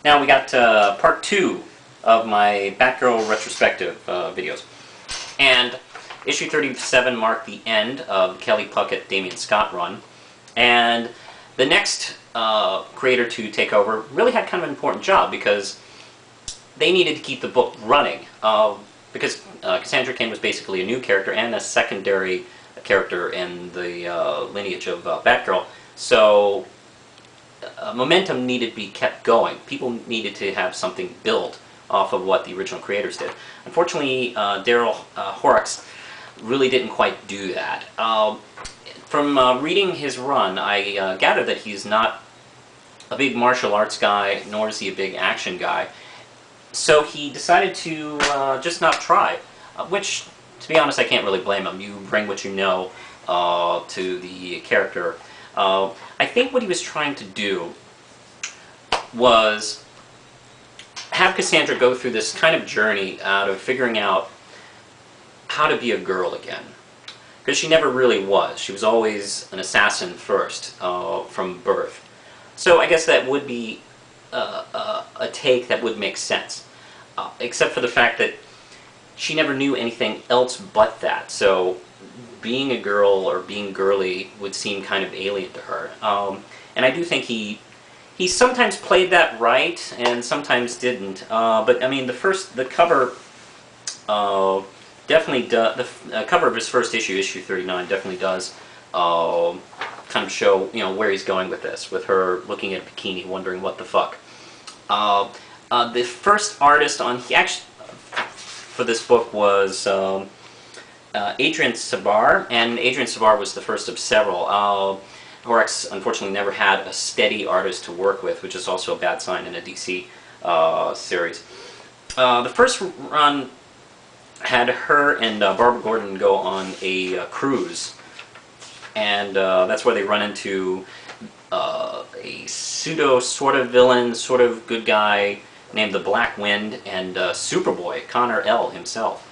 Now we got part 2 of my Batgirl retrospective videos. And issue 37 marked the end of Kelly Puckett, Damian Scott run. And the next creator to take over really had kind of an important job because they needed to keep the book running. Because Cassandra Cain was basically a new character and a secondary character in the lineage of Batgirl. So momentum needed to be kept going. People needed to have something built off of what the original creators did. Unfortunately, Dylan Horrocks really didn't quite do that. From reading his run, I gathered that he's not a big martial arts guy, nor is he a big action guy. So he decided to just not try, which, to be honest, I can't really blame him. You bring what you know to the character. I think what he was trying to do was have Cassandra go through this kind of journey out of figuring out how to be a girl again. Because she never really was. She was always an assassin first, from birth. So I guess that would be a take that would make sense. Except for the fact that she never knew anything else but that. So being a girl or being girly would seem kind of alien to her. And I do think he sometimes played that right and sometimes didn't. But I mean, the cover definitely does. The cover of his first issue, issue 39, definitely does kind of show where he's going with this, with her looking at a bikini, wondering what the fuck. The first artist on for this book was Adrian Sabar, and Adrian Sabar was the first of several. Horrocks unfortunately never had a steady artist to work with, which is also a bad sign in a DC series. The first run had her and Barbara Gordon go on a cruise, and that's where they run into a pseudo sort of villain, sort of good guy named the Black Wind, and Superboy, Connor L. himself.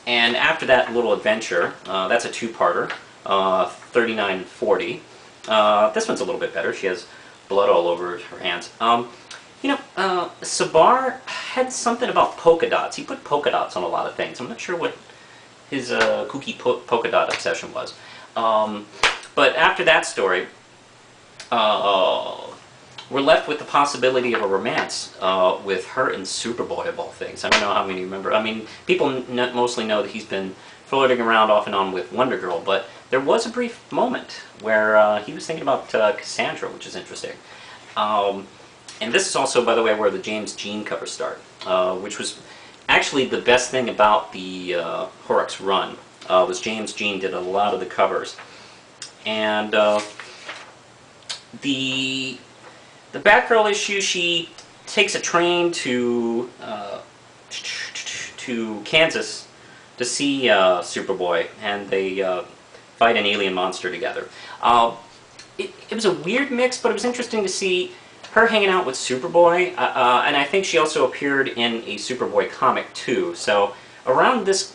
And after that little adventure, that's a two-parter, 39 and 40. This one's a little bit better. She has blood all over her hands. Sabar had something about polka dots. He put polka dots on a lot of things. I'm not sure what his kooky polka dot obsession was. But after that story, we're left with the possibility of a romance with her and Superboy, of all things. I don't know how many remember. I mean, people mostly know that he's been flirting around off and on with Wonder Girl, but there was a brief moment where he was thinking about Cassandra, which is interesting. And this is also, by the way, where the James Jean covers start, which was actually the best thing about the Horrocks run, was James Jean did a lot of the covers. And the Batgirl issue, she takes a train to Kansas to see Superboy, and they fight an alien monster together. It was a weird mix, but it was interesting to see her hanging out with Superboy, and I think she also appeared in a Superboy comic too. So around this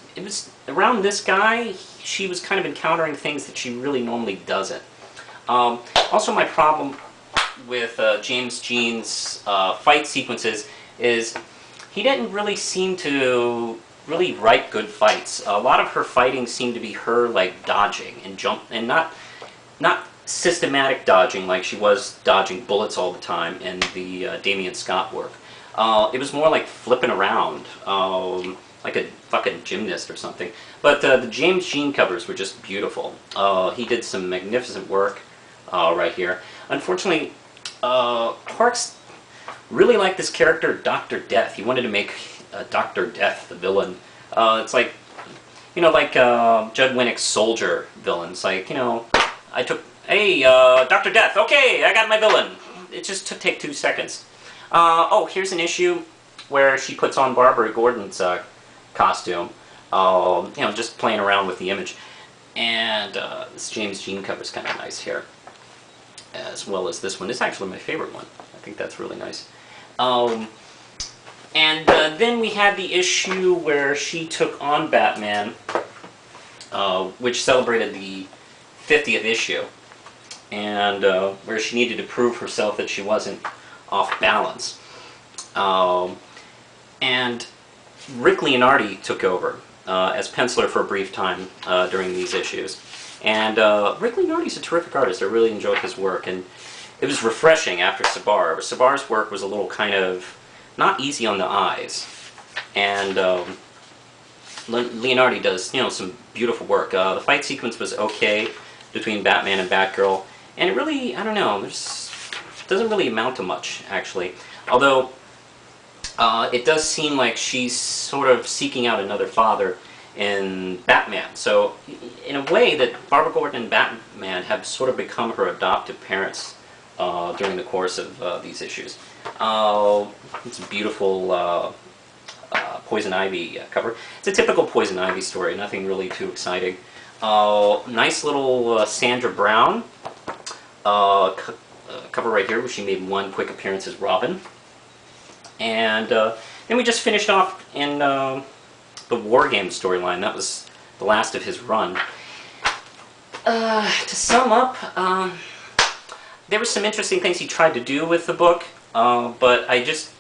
guy, she was kind of encountering things that she really normally doesn't. Also, my problem with James Jean's fight sequences is he didn't really seem to really write good fights. A lot of her fighting seemed to be her like dodging and and not systematic dodging like she was dodging bullets all the time in the Damian Scott work. It was more like flipping around, like a fucking gymnast or something. But the James Jean covers were just beautiful. He did some magnificent work right here. Unfortunately, Horrocks really liked this character, Dr. Death. He wanted to make Dr. Death the villain. It's like, like Judd Winnick's Soldier villains. Like, I took, hey, Dr. Death, okay, I got my villain. It just took 2 seconds. Oh, here's an issue where she puts on Barbara Gordon's costume. Just playing around with the image. And this James Jean cover's kind of nice here, as well as this one. It's actually my favorite one. I think that's really nice. And then we had the issue where she took on Batman, which celebrated the 50th issue, and where she needed to prove herself that she wasn't off balance. And Rick Leonardi took over as penciler for a brief time during these issues. And Rick Leonardi's a terrific artist. I really enjoyed his work, and it was refreshing after Sabar. Sabar's work was a little kind of not easy on the eyes, and Leonardi does, you know, some beautiful work. The fight sequence was okay between Batman and Batgirl, and it really, I don't know, it doesn't really amount to much, actually. Although, it does seem like she's sort of seeking out another father in Batman. So, in a way, that Barbara Gordon and Batman have sort of become her adoptive parents during the course of these issues. It's a beautiful Poison Ivy cover. It's a typical Poison Ivy story, nothing really too exciting. Nice little Sandra Brown cover right here, where she made one quick appearance as Robin. And then we just finished off in the War Games storyline. That was the last of his run. To sum up, there were some interesting things he tried to do with the book, but I just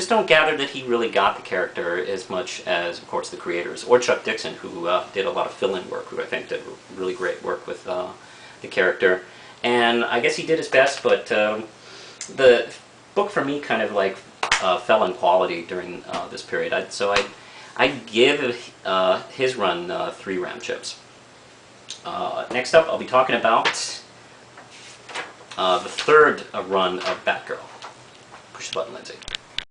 don't gather that he really got the character as much as, of course, the creators, or Chuck Dixon, who did a lot of fill-in work, who I think did really great work with the character. And I guess he did his best, but the book for me kind of like fell in quality during this period. I'd give his run 3 round chips. Next up, I'll be talking about the third run of Batgirl. Push the button, Lindsay.